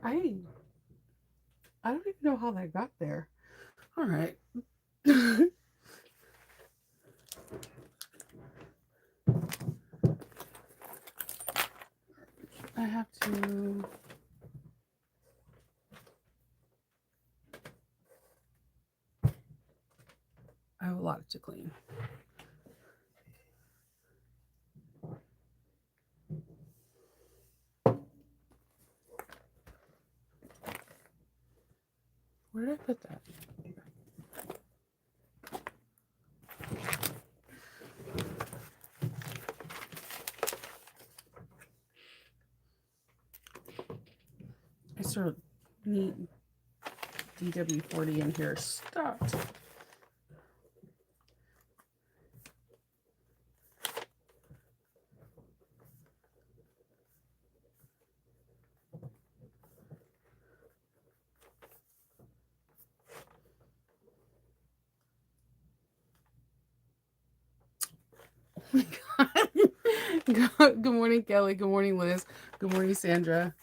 I don't even know how that got there. All right. I have to. I have a lot to clean. Where did I put that? I sort of need DW40 in here. Stopped. Good morning, Kelly. Good morning, Liz. Good morning, Sandra.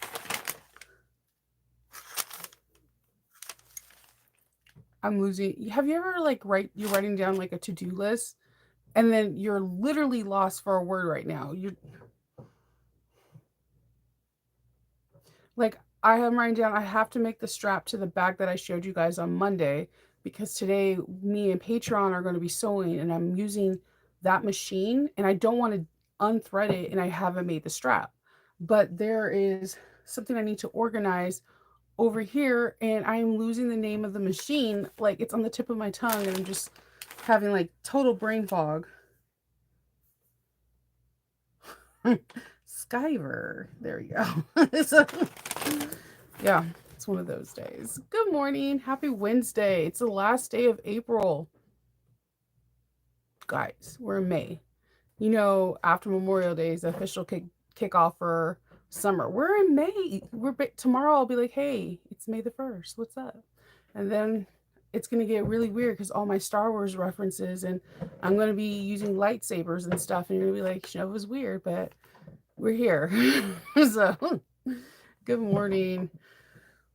I'm losing. Have you ever like you're writing down like a to-do list and then you're literally lost for a word right now. You're like I am writing down I have to make the strap to the bag that I showed you guys on Monday because today me and Patreon are going to be sewing and I'm using that machine and I don't want to unthread it and I haven't made the strap. But there is something I need to organize over here and I'm losing the name of the machine. Like it's on the tip of my tongue and I'm just having like total brain fog. Skyver. There we go. So, yeah, it's one of those days. Good morning. Happy Wednesday. It's the last day of April. Guys, we're in May. You know, after Memorial Day is the official kickoff for summer. We're in May. Tomorrow I'll be like, hey, it's May the 1st. What's up? And then it's going to get really weird because all my Star Wars references and I'm going to be using lightsabers and stuff. And you're going to be like, it was weird, but we're here. So, good morning.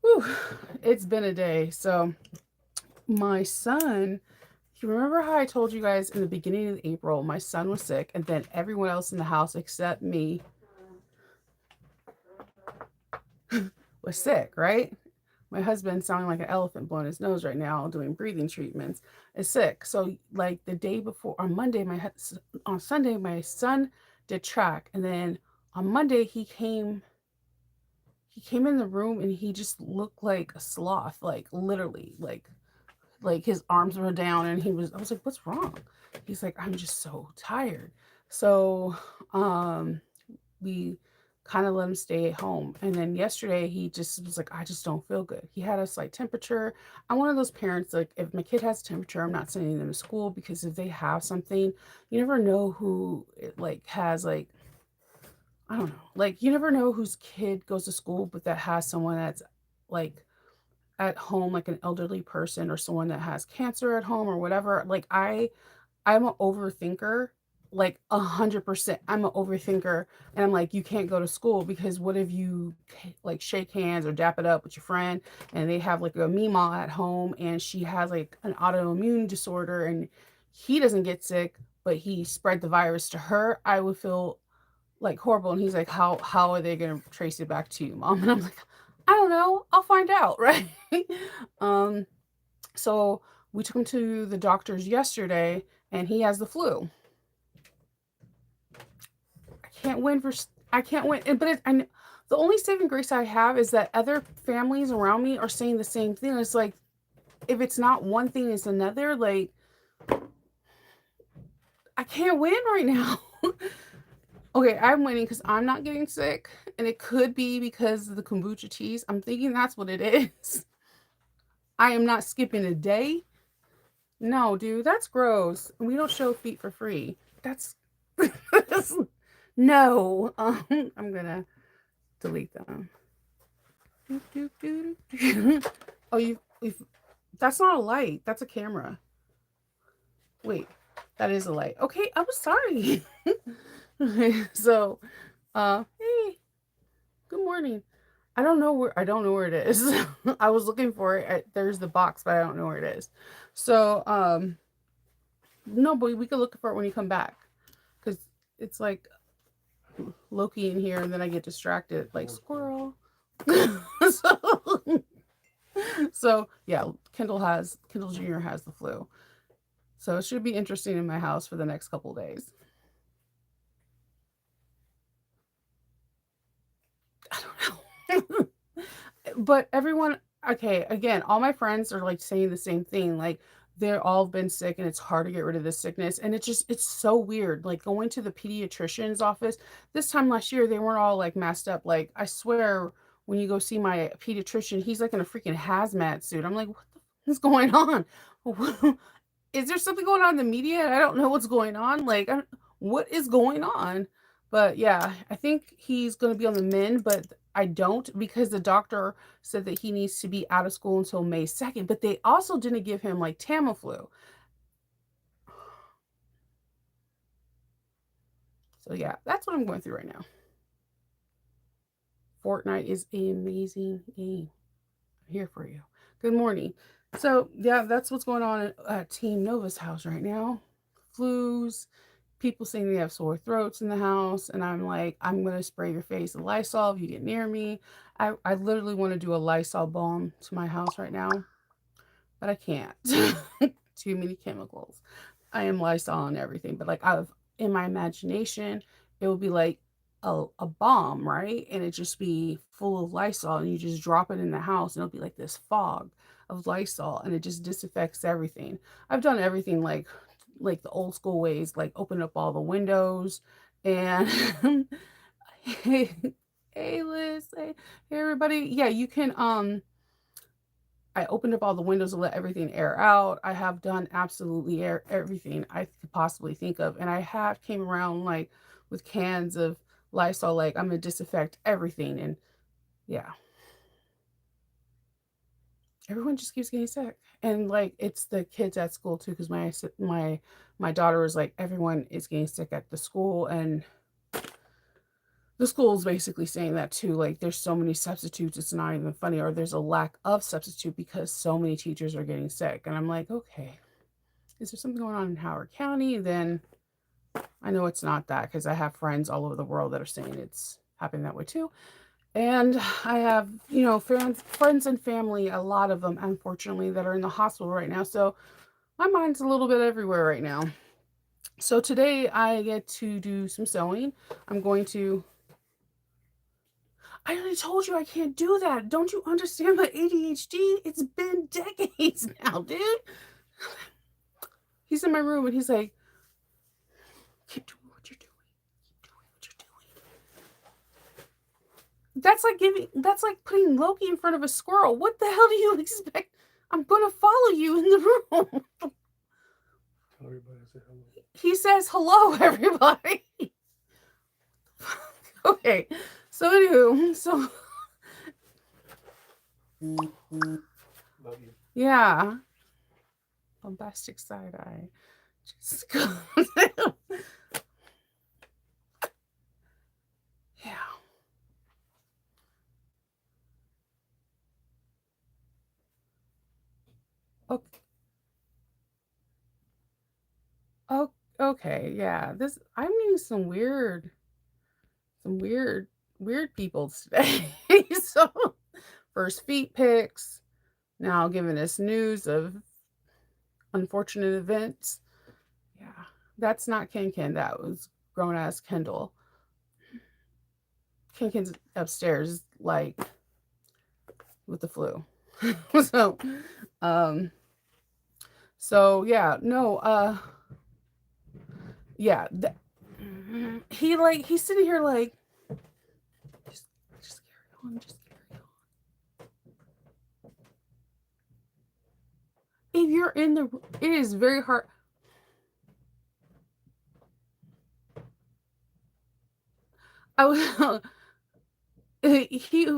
Whew, it's been a day. So, my son, you remember how I told you guys in the beginning of April, my son was sick, and then everyone else in the house except me was sick, right? My husband, sounding like an elephant blowing his nose right now, doing breathing treatments, is sick. So, like the day before, on Monday, on Sunday, my son did track, and then on Monday he came in the room and he just looked like a sloth, like literally, like his arms were down and I was like, what's wrong? He's like, I'm just so tired. So we kind of let him stay at home. And then yesterday he just was like, I just don't feel good. He had a slight temperature. I'm one of those parents, like if my kid has temperature, I'm not sending them to school because if they have something, you never know who like has like I don't know. Like you never know whose kid goes to school, but that has someone that's like at home, like an elderly person or someone that has cancer at home or whatever. Like I'm an overthinker, like 100%. I'm an overthinker, and I'm like, you can't go to school because what if you like shake hands or dap it up with your friend, and they have like a Mima at home, and she has like an autoimmune disorder, and he doesn't get sick, but he spread the virus to her. I would feel like horrible. And he's like, how are they gonna trace it back to you, mom? And I'm like, I don't know. I'll find out, right? um, so we took him to the doctor's yesterday, and he has the flu. I can't win for I can't win, but the only saving grace I have is that other families around me are saying the same thing. It's like if it's not one thing, it's another. Like I can't win right now. Okay, I'm winning because I'm not getting sick, and it could be because of the kombucha teas. I'm thinking that's what it is. I am not skipping a day. No, dude, that's gross. We don't show feet for free. That's no. I'm gonna delete them. Oh, that's not a light. That's a camera. Wait, that is a light. Okay, I was sorry. So, hey, good morning. I don't know where it is. I was looking for it. There's the box, but I don't know where it is. So, no, but we could look for it when you come back because it's like Loki in here, and then I get distracted like squirrel. so, so yeah, Kendall Jr. has the flu, so it should be interesting in my house for the next couple of days. I don't know. But everyone, okay, again, all my friends are like saying the same thing. Like they're all been sick and it's hard to get rid of this sickness. And it's so weird. Like going to the pediatrician's office this time last year, they weren't all like masked up. Like I swear, when you go see my pediatrician, he's like in a freaking hazmat suit. I'm like, what the f- is going on? Is there something going on in the media? I don't know what's going on. Like, what is going on? But yeah, I think he's going to be on the mend, but I don't because the doctor said that he needs to be out of school until May 2nd. But they also didn't give him like Tamiflu. So yeah, that's what I'm going through right now. Fortnite is an amazing game. I'm here for you. Good morning. So yeah, that's what's going on at Team Nova's house right now. Flus, people saying they have sore throats in the house, and I'm like, I'm gonna spray your face with Lysol if you get near me. I literally want to do a Lysol balm to my house right now, but I can't. Too many chemicals. I am Lysol and everything, but like I've in my imagination, it would be like a bomb, right? And it just be full of Lysol, and you just drop it in the house, and it'll be like this fog of Lysol, and it just disinfects everything. I've done everything like the old school ways, like open up all the windows and hey, hey Liz, hey everybody. Yeah, you can I opened up all the windows to let everything air out. I have done absolutely everything I could possibly think of. And I have came around like with cans of Lysol, like I'm gonna disinfect everything. And yeah, everyone just keeps getting sick. And like it's the kids at school too, because my daughter was like, everyone is getting sick at the school, and the school is basically saying that too. Like there's so many substitutes, it's not even funny, or there's a lack of substitute because so many teachers are getting sick. And I'm like, okay, is there something going on in Howard County? Then I know it's not that because I have friends all over the world that are saying it's happening that way too. And I have, friends and family, a lot of them, unfortunately, that are in the hospital right now. So my mind's a little bit everywhere right now. So today I get to do some sewing. I'm going to I already told you I can't do that. Don't you understand my ADHD? It's been decades now, dude. He's in my room and he's like, keep doing what you're doing. Keep doing what you're doing. That's like putting Loki in front of a squirrel. What the hell do you expect? I'm gonna follow you in the room. Tell everybody I say hello. He says hello, everybody. Okay. So anywho, so Love you. yeah. Bombastic side eye. Just yeah. Okay. Oh, okay. Yeah. This I'm meeting some weird people today. So first feet pics, now giving us news of unfortunate events. Yeah. That's not Ken Ken. That was grown ass Kendall. Ken Ken's upstairs, like with the flu. so um so yeah, no, yeah. He's sitting here like just just carry on, just carry on. If you're in the it is very hard. I was he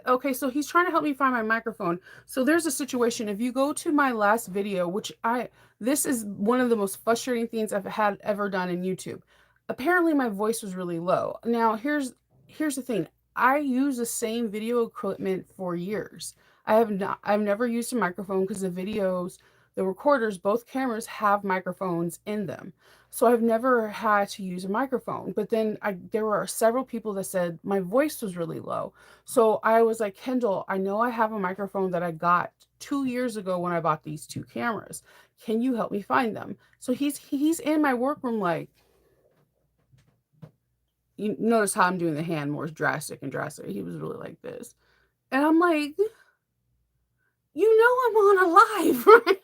okay, so he's trying to help me find my microphone. So there's a situation. If you go to my last video, which I this is one of the most frustrating things I've had ever done in YouTube. Apparently my voice was really low. Now here's the thing. I use the same video equipment for years. I've never used a microphone because the recorders, both cameras have microphones in them. So I've never had to use a microphone. But then there were several people that said my voice was really low. So I was like, Kendall, I know I have a microphone that I got 2 years ago when I bought these two cameras. Can you help me find them? So he's in my workroom like, you notice how I'm doing the hand more drastic and drastic. He was really like this. And I'm like, you know I'm on a live, right?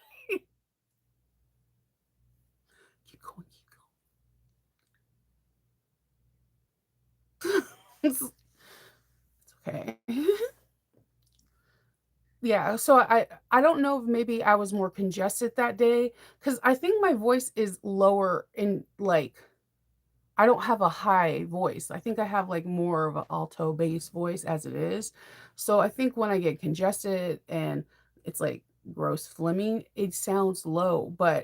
Keep going, keep going. It's okay. Yeah, so I don't know if maybe I was more congested that day because I think my voice is lower in like I don't have a high voice. I think I have like more of an alto bass voice as it is. So I think when I get congested and it's like gross fleming, it sounds low. But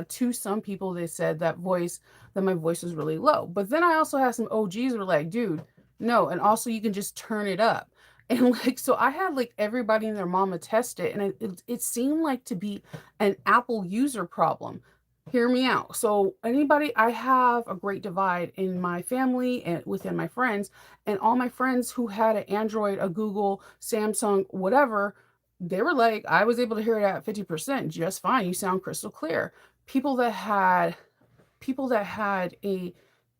to some people, they said that my voice is really low. But then I also have some OGs who are like, dude, no. And also you can just turn it up. And like, so I had like everybody and their mama test it. And it seemed like to be an Apple user problem. Hear me out. So anybody I have a great divide in my family and within my friends, and all my friends who had an Android, a Google, Samsung, whatever, they were like, I was able to hear it at 50% just fine. You sound crystal clear. People that had people that had a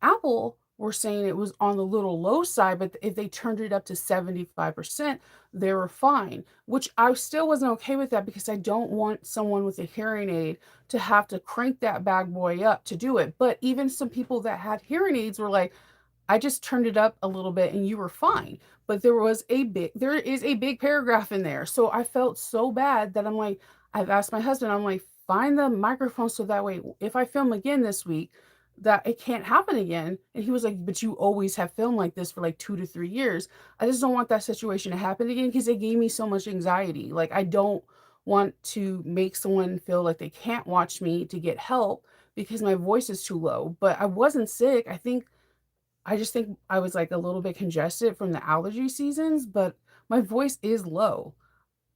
Apple were saying it was on the little low side, but if they turned it up to 75%, they were fine, which I still wasn't okay with that because I don't want someone with a hearing aid to have to crank that bad boy up to do it. But even some people that had hearing aids were like, I just turned it up a little bit and you were fine. But there is a big paragraph in there. So I felt so bad that I'm like, I've asked my husband, I'm like, find the microphone so that way if I film again this week, that it can't happen again. And he was like, but you always have filmed like this for like 2 to 3 years. I just don't want that situation to happen again because it gave me so much anxiety. Like I don't want to make someone feel like they can't watch me to get help because my voice is too low. But I wasn't sick. I just think I was, like, a little bit congested from the allergy seasons, but my voice is low.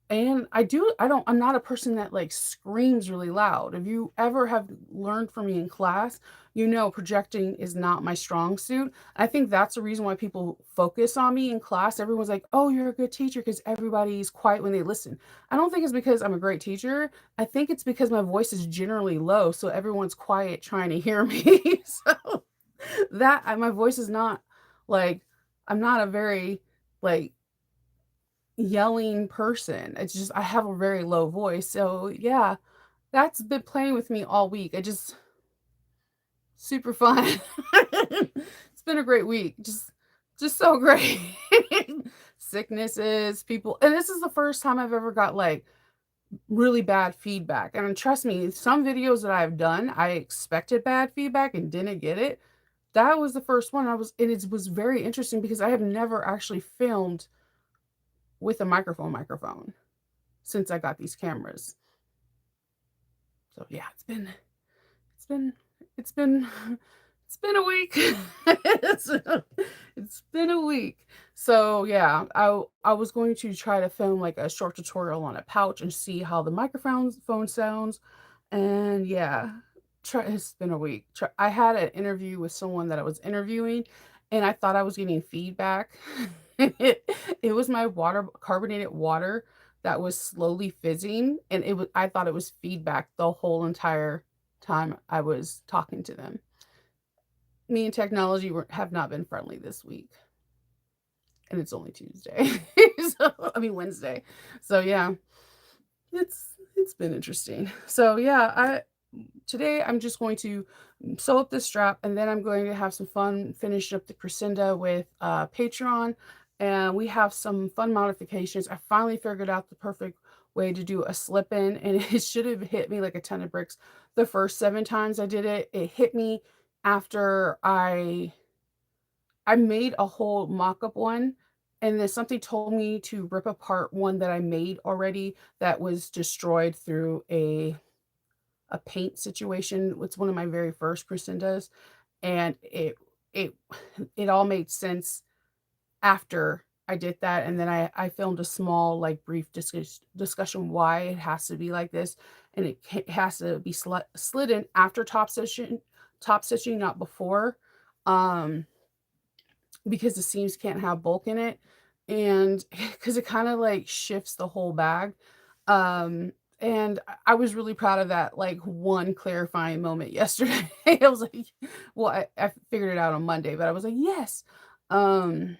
And I'm not a person that, like, screams really loud. If you ever have learned from me in class, you know projecting is not my strong suit. I think that's the reason why people focus on me in class. Everyone's like, "Oh, you're a good teacher," because everybody's quiet when they listen. I don't think it's because I'm a great teacher. I think it's because my voice is generally low, so everyone's quiet trying to hear me. So my voice is not like I'm not a very like yelling person. It's just I have a very low voice. So yeah, that's been playing with me all week. I just super fun. It's been a great week. Just so great. Sicknesses, people, and this is the first time I've ever got like really bad feedback. And trust me, some videos that I've done, I expected bad feedback and didn't get it. That was the first one and it was very interesting because I have never actually filmed with a microphone since I got these cameras. So yeah, it's been it's been it's been a week. It's been a week. So yeah, I was going to try to film like a short tutorial on a pouch and see how the microphone phone sounds. And yeah, it's been a week. I had an interview with someone that I was interviewing, and I thought I was getting feedback. It was my carbonated water that was slowly fizzing, and I thought it was feedback the whole entire time I was talking to them. Me and technology have not been friendly this week, and it's only Tuesday. Wednesday. So yeah, it's been interesting. So yeah, I today I'm just going to sew up this strap and then I'm going to have some fun finish up the crescenda with Patreon, and we have some fun modifications. I finally figured out the perfect way to do a slip in, and it should have hit me like a ton of bricks the first 7 times I did it. It hit me after I made a whole mock-up one, and then something told me to rip apart one that I made already that was destroyed through a paint situation. It's one of my very first crescendas, and it it all made sense after I did that, and then I filmed a small, like, brief discussion why it has to be like this, and it has to be slid in after top stitching, not before, um, because the seams can't have bulk in it, and because it kinda, like, shifts the whole bag, and I was really proud of that, like, one clarifying moment yesterday. I was like well, I figured it out on Monday, but I was like, "Yes." Um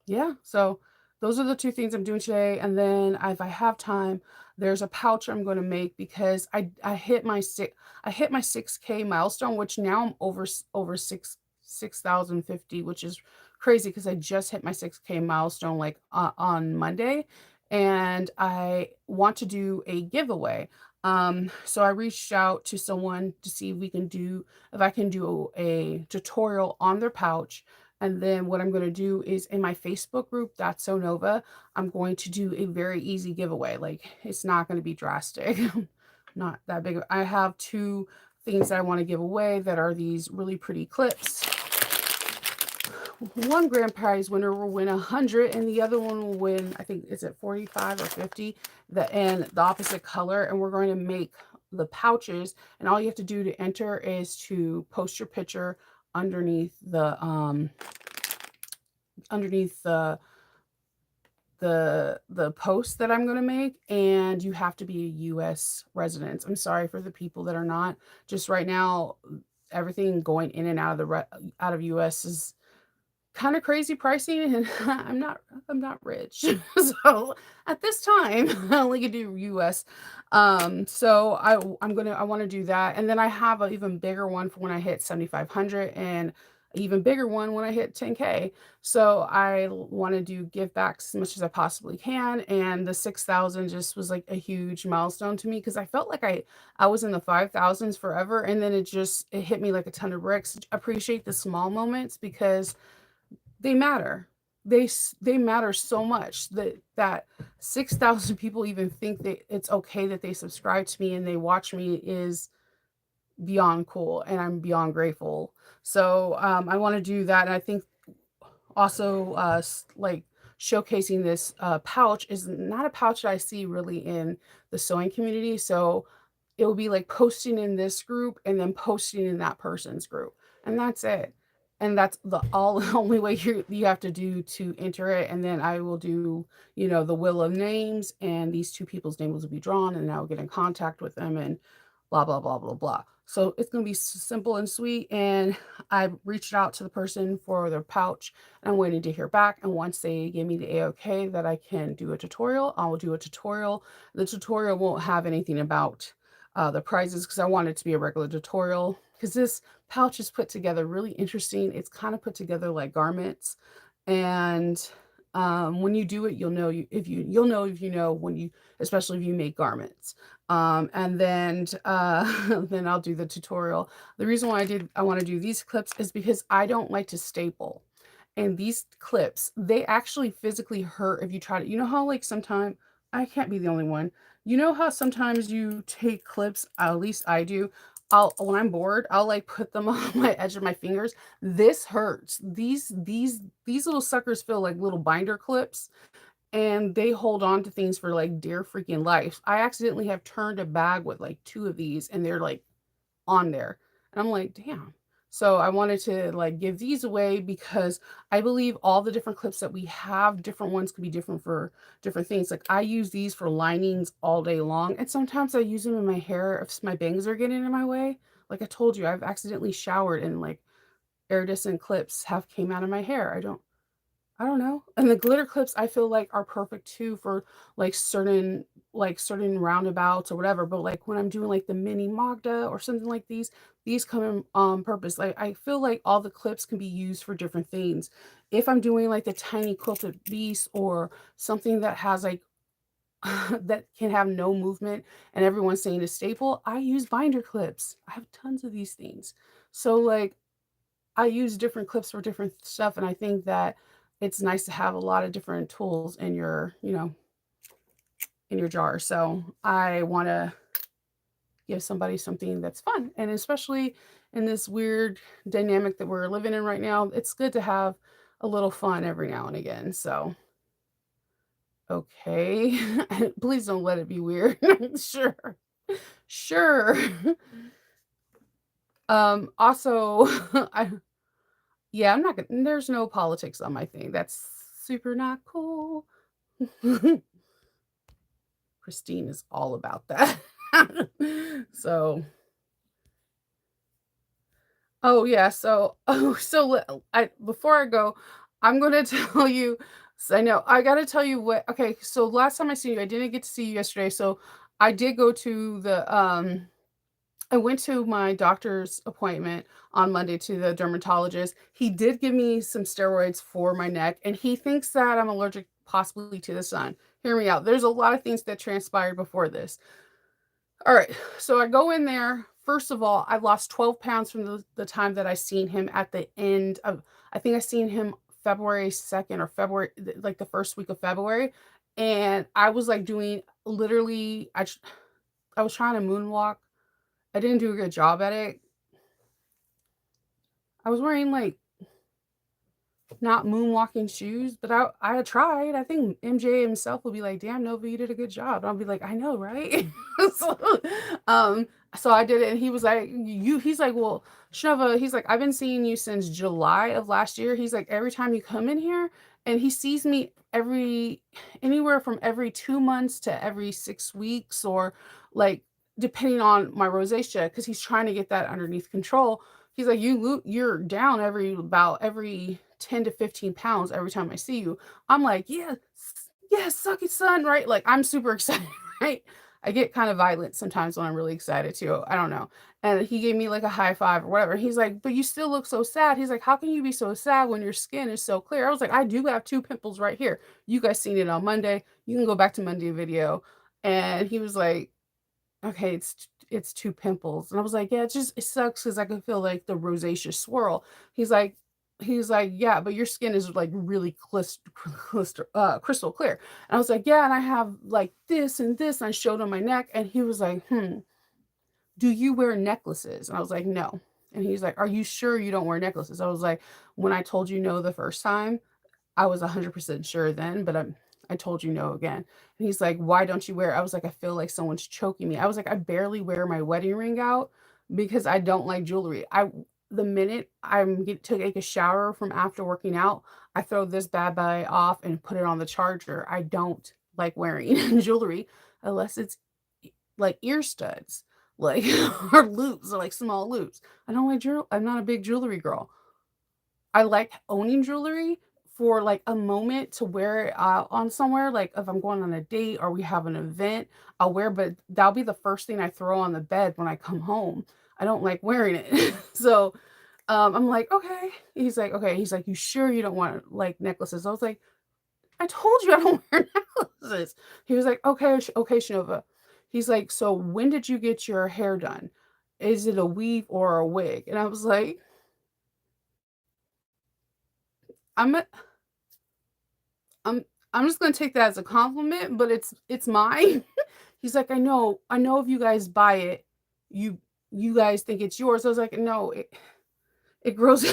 yeah, so those are the 2 things I'm doing today, and then if I have time, there's a pouch I'm gonna make because I hit my 6K milestone, which now I'm over 6,050, which is crazy because I just hit my 6K milestone, like, on Monday, and I want to do a giveaway. So I reached out to someone to see if I can do a tutorial on their pouch, and then what I'm gonna do is in my Facebook group, That's So Nova, I'm going to do a very easy giveaway. Like, it's not gonna be drastic, not that big. I have 2 things that I wanna give away that are these really pretty clips. One grand prize winner will win 100, and the other one will win, I think, is it 45 or 50, and the opposite color, and we're going to make the pouches, and all you have to do to enter is to post your picture underneath underneath the post that I'm gonna make, and you have to be a US resident. I'm sorry for the people that are not. Just right now, everything going in and out of out of US is kind of crazy pricing, and I'm not rich. So at this time, I only can do US. So I want to do that, and then I have an even bigger one for when I hit 7,500, and an even bigger one when I hit 10K. So I want to do give back as much as I possibly can, and the 6,000 just was like a huge milestone to me because I felt like I was in the 5,000s forever, and then it hit me like a ton of bricks. Appreciate the small moments because they matter. They matter so much that 6,000 people even think that it's okay that they subscribe to me and they watch me is beyond cool, and I'm beyond grateful. So, I wanna do that, and I think also, like, showcasing this, pouch is not a pouch that I see really in the sewing community, so it will be like posting in this group and then posting in that person's group, and that's it. And that's the all the only way you have to do to enter it, and then I will do, the wheel of names, and these 2 people's names will be drawn, and I'll get in contact with them and blah, blah, blah, blah, blah. So it's gonna be simple and sweet, and I reached out to the person for their pouch, and I'm waiting to hear back, and once they give me the A-OK that I can do a tutorial, I will do a tutorial. The tutorial won't have anything about the prizes because I want it to be a regular tutorial because this pouch is put together really interesting. It's kind of put together like garments, and when you do it, you'll know if you know when you, especially if you make garments. And then then I'll do the tutorial. The reason why I want to do these clips is because I don't like to staple. And these clips, they actually physically hurt if you try to, how like sometimes I can't be the only one. You know how sometimes you take clips, at least I do. When I'm bored, I'll like put them on my edge of my fingers. This hurts. These little suckers feel like little binder clips, and they hold on to things for like dear freaking life. I accidentally have turned a bag with like 2 of these, and they're like on there. And I'm like, "Damn." So I wanted to, like, give these away because I believe all the different clips that we have, different ones could be different for different things. Like, I use these for linings all day long, and sometimes I use them in my hair if my bangs are getting in my way. Like I told you, I've accidentally showered and, like, iridescent clips have came out of my hair. I don't know. And the glitter clips I feel like are perfect too for certain roundabouts or whatever. But like when I'm doing like the mini Magda or something like these come in purpose. Like I feel like all the clips can be used for different things. If I'm doing like the tiny quilted beast or something that has like that can have no movement and everyone's saying a staple, I use binder clips. I have tons of these things. So like I use different clips for different stuff, and I think that it's nice to have a lot of different tools in your jar. So I want to give somebody something that's fun, and especially in this weird dynamic that we're living in right now, it's good to have a little fun every now and again. So, okay. Please don't let it be weird. Sure. Sure. Also, I yeah, I'm not gonna there's no politics on my thing. That's super not cool. Christine is all about that. So, oh, yeah, so I before I go, I'm gonna tell you I know, I gotta tell you what okay, so last time I seen you, I didn't get to see you yesterday, so I did go to I went to my doctor's appointment on Monday to the dermatologist. He did give me some steroids for my neck, and he thinks that I'm allergic possibly to the sun. Hear me out. There's a lot of things that transpired before this. All right. So I go in there. First of all, I lost 12 pounds from the time that I seen him at the end of, I think I seen him February 2nd or February, like the first week of February. And I was like doing literally, I was trying to moonwalk. I didn't do a good job at it. I was wearing like not moonwalking shoes, but I had tried. I think MJ himself will be like, "Damn, Nova, you did a good job." And I'll be like, "I know, right?" so, um, so I did it, and he was like, "You." He's like, "Well, Shova," he's like, "I've been seeing you since July of last year." He's like, "Every time you come in here," and he sees me anywhere from every 2 months to every 6 weeks, or like depending on my rosacea, because he's trying to get that underneath control. He's like, you're down about every 10 to 15 pounds every time I see you." I'm like, "Yeah, yeah, suck it, son," right? Like, I'm super excited, right? I get kind of violent sometimes when I'm really excited too. I don't know. And he gave me like a high five or whatever. He's like, "But you still look so sad." He's like, "How can you be so sad when your skin is so clear?" I was like, "I do have two pimples right here. You guys seen it on Monday. You can go back to Monday video." And he was like, "Okay, it's 2 pimples." And I was like, "Yeah, it sucks because I can feel, like, the rosacea swirl." He's like "Yeah, but your skin is, like, really crystal clear." And I was like, "Yeah, and I have, like, this and this," and I showed him my neck, and he was like, "Hmm, do you wear necklaces?" And I was like, "No." And he's like, "Are you sure you don't wear necklaces?" I was like, "When I told you no the first time, I was 100% sure then, but I told you no again." And he's like, "Why don't you wear it?" I was like, "I feel like someone's choking me." I was like, "I barely wear my wedding ring out because I don't like jewelry. The minute I'm get to take a shower from after working out, I throw this bad boy off and put it on the charger. I don't like wearing jewelry unless it's like ear studs, like or loops or like small loops. I don't like jewelry. I'm not a big jewelry girl. I like owning jewelry for, like, a moment to wear it out on somewhere, like, if I'm going on a date or we have an event, I'll wear but that'll be the first thing I throw on the bed when I come home. I don't like wearing it. So, I'm like, "Okay." He's like, "Okay." He's like, "You sure you don't want, like, necklaces?" I was like, "I told you I don't wear necklaces." He was like, "Okay, okay, Shinova." He's like, "So when did you get your hair done? Is it a weave or a wig?" And I was like, "I'm a I'm I'm just gonna take that as a compliment, but it's mine." He's like, I know if you guys buy it, you you guys think it's yours." I was like, "No, it grows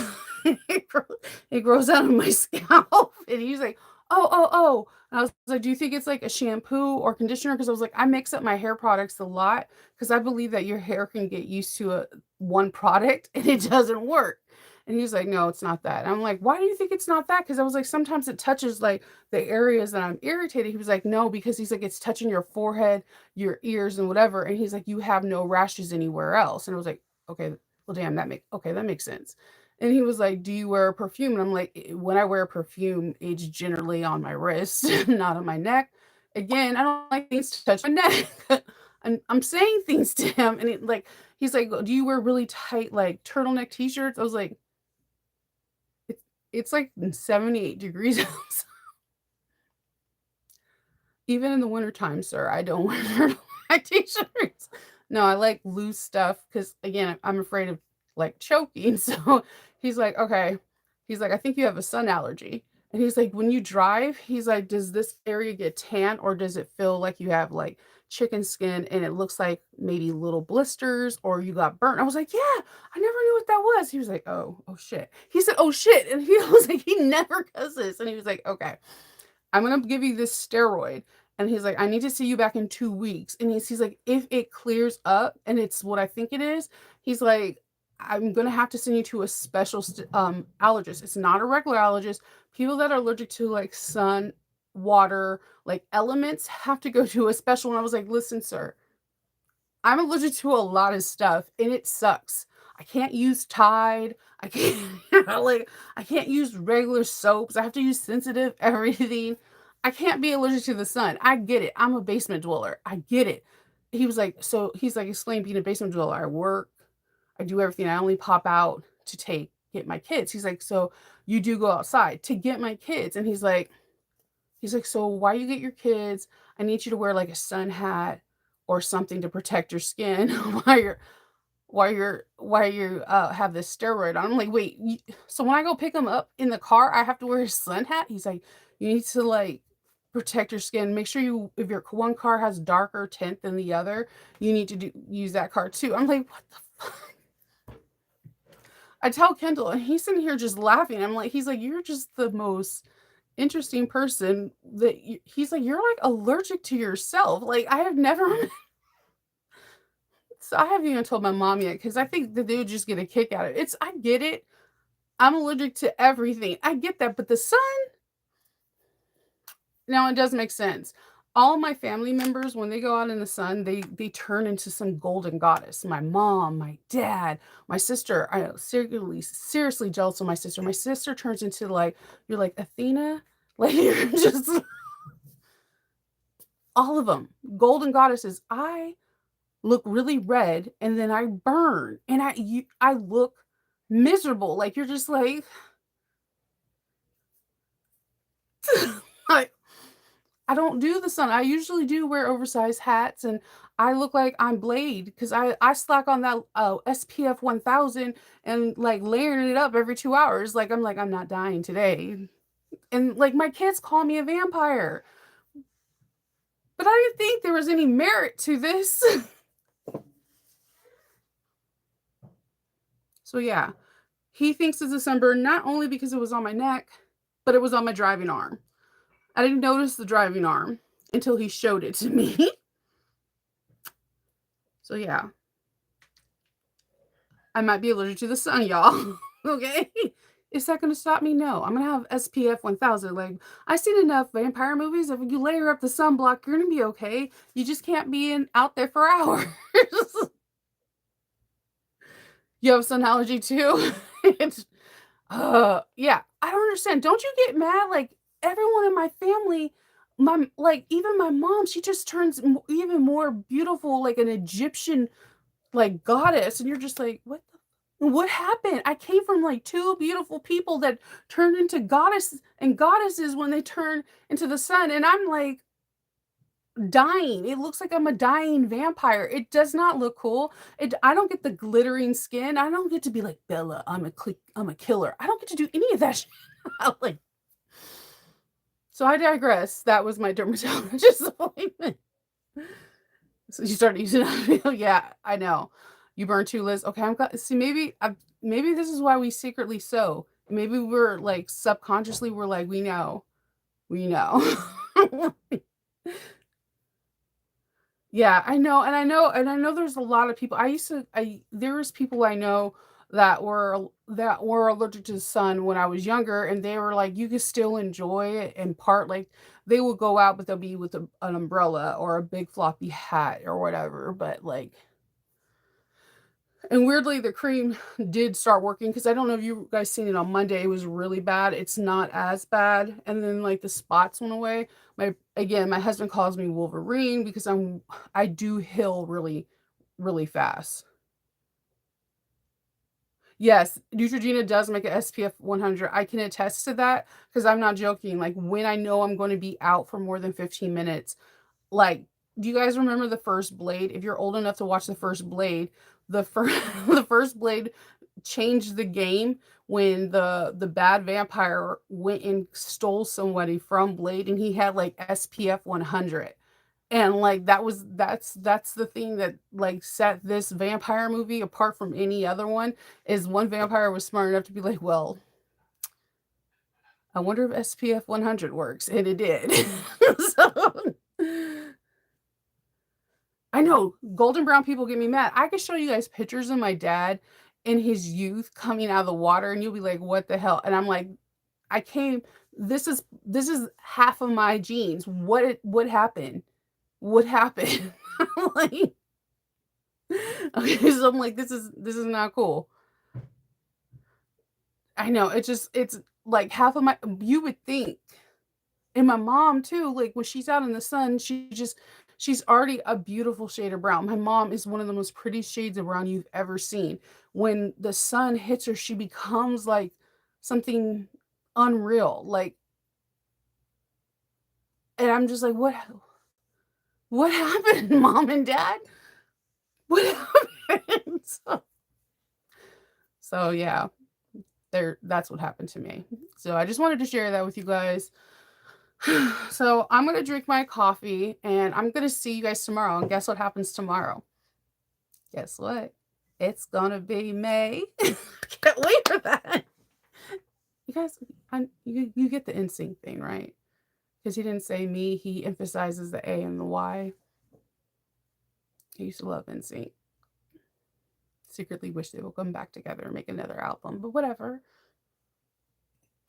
it grows out of my scalp." And he's like, "Oh, oh, oh." And I was like, "Do you think it's like a shampoo or conditioner?" Because I was like, I mix up my hair products a lot because I believe that your hair can get used to one product and it doesn't work. And he's like, "No, it's not that." And I'm like, "Why do you think it's not that?" Because I was like, "Sometimes it touches like the areas that I'm irritated." He was like, "No," because he's like, "It's touching your forehead, your ears, and whatever." And he's like, "You have no rashes anywhere else." And I was like, "Okay, well, damn, that makes sense." And he was like, "Do you wear perfume?" And I'm like, When I wear perfume, it's generally on my wrist, not on my neck." Again, I don't like things to touch my neck. I'm saying things to him, and he's like, "Do you wear really tight, like, turtleneck t-shirts?" I was like, "It's it's like 78 degrees outside. Even in the wintertime, sir, I don't wear turtleneck t-shirts." No, I like loose stuff because again, I'm afraid of, like, choking, so he's like, "Okay." He's like, "I think you have a sun allergy." And he's like, "When you drive," he's like, "Does this area get tan or does it feel like you have, like, chicken skin and it looks like maybe little blisters or you got burnt. I was like, "Yeah, I never knew what that was." He was like, "Oh shit." He said, "Oh shit." And he was like, he never does this. And he was like, "Okay, I'm gonna give you this steroid." And he's like, "I need to see you back in 2 weeks." And he's like, "If it clears up and it's what I think it is," he's like, "I'm gonna have to send you to a special allergist. It's not a regular allergist. People that are allergic to like sun, water, like elements have to go to a special." And I was like, "Listen, sir, I'm allergic to a lot of stuff and it sucks. I can't use Tide. I can't like I can't use regular soaps. I have to use sensitive everything. I can't be allergic to the sun. I get it. I'm a basement dweller. I get it." He was like, so he's like, "Explain being a basement dweller. I work, I do everything. I only pop out to get my kids." He's like, "So you do go outside to get my kids." And he's like, "So while you get your kids, I need you to wear like a sun hat or something to protect your skin while you have this steroid on." I'm like, "Wait, so when I go pick him up in the car, I have to wear a sun hat?" He's like, "You need to like protect your skin. Make sure you if your one car has darker tint than the other, you need to use that car too." I'm like, "What the fuck?" I tell Kendall, and he's sitting here just laughing. He's like, "You're just the most interesting person that he's like, "You're like allergic to yourself." Like, I have never so I haven't even told my mom yet because I think that they would just get a kick out of it. I get it. I'm allergic to everything. I get that, but the sun, now it does make sense. All my family members, when they go out in the sun, they turn into some golden goddess. My mom, my dad, my sister. I am seriously jealous of my sister. My sister turns into like you're like Athena, like you're just all of them golden goddesses. I look really red and then I burn and I look miserable. Like you're just like I I don't do the sun. I usually do wear oversized hats and I look like I'm Blade because I slack on that SPF 1000 and like layering it up every 2 hours. Like I'm not dying today. And like my kids call me a vampire. But I didn't think there was any merit to this. So yeah, he thinks it's a sunburn not only because it was on my neck, but it was on my driving arm. I didn't notice the driving arm until he showed it to me. So yeah, I might be allergic to the sun, y'all. Okay? Is that gonna stop me? No. I'm gonna have SPF 1000. Like, I've seen enough vampire movies. If you layer up the sunblock, you're gonna be okay. You just can't be out there for hours. You have sun allergy too? It's yeah, I don't understand. Don't you get mad? Like everyone in my family, even my mom, she just turns even more beautiful, like an Egyptian like goddess, and you're just like, what happened? I came from like two beautiful people that turned into goddesses when they turn into the sun, and I'm like dying. It looks like I'm a dying vampire. It does not look cool. I don't get the glittering skin. I don't get to be like Bella. I'm a killer. I don't get to do any of that shit. Like, so I digress. That was my dermatologist appointment. So you started using it. Yeah, I know. You burn too, Liz. Okay, I'm got see maybe this is why we secretly sew. Maybe we're like subconsciously we're like, we know. We know. Yeah, I know, and I know there's a lot of people. There was people I know that were allergic to the sun when I was younger, and they were like, you could still enjoy it in part. Like they will go out, but they'll be with an umbrella or a big floppy hat or whatever. But like, and weirdly, the cream did start working because I don't know if you guys seen it on Monday. It was really bad. It's not as bad. And then like the spots went away. My husband calls me Wolverine because I do heal really, really fast. Yes, Neutrogena does make a SPF 100. I can attest to that because I'm not joking. Like when I know I'm going to be out for more than 15 minutes, like, do you guys remember the first Blade? If you're old enough to watch the first Blade, the first the first Blade changed the game when the bad vampire went and stole somebody from Blade and he had like SPF 100. And, like, that's the thing that, like, set this vampire movie apart from any other one, is one vampire was smart enough to be like, "Well, I wonder if SPF 100 works," and it did. So I know, golden brown people get me mad. I could show you guys pictures of my dad in his youth coming out of the water, and you'll be like, "What the hell?" And I'm like, "I came this is half of my genes. What happened? What happened?" Like, okay, so I'm like, "This is not cool." I know, it's like half of my you would think. And my mom too, like, when she's out in the sun, she's already a beautiful shade of brown. My mom is one of the most pretty shades of brown you've ever seen. When the sun hits her, she becomes like something unreal, like, and I'm just like, "What happened, mom and dad? What happened?" So yeah, that's what happened to me. So I just wanted to share that with you guys. So I'm gonna drink my coffee and I'm gonna see you guys tomorrow. And guess what happens tomorrow? Guess what? It's gonna be May. Can't wait for that. You guys, you get the NSYNC thing, right? Because he didn't say me, he emphasizes the A and the Y. I used to love NSYNC. Secretly wish they would come back together and make another album, but whatever.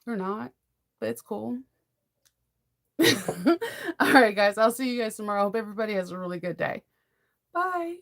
Or not. But it's cool. All right, guys. I'll see you guys tomorrow. Hope everybody has a really good day. Bye.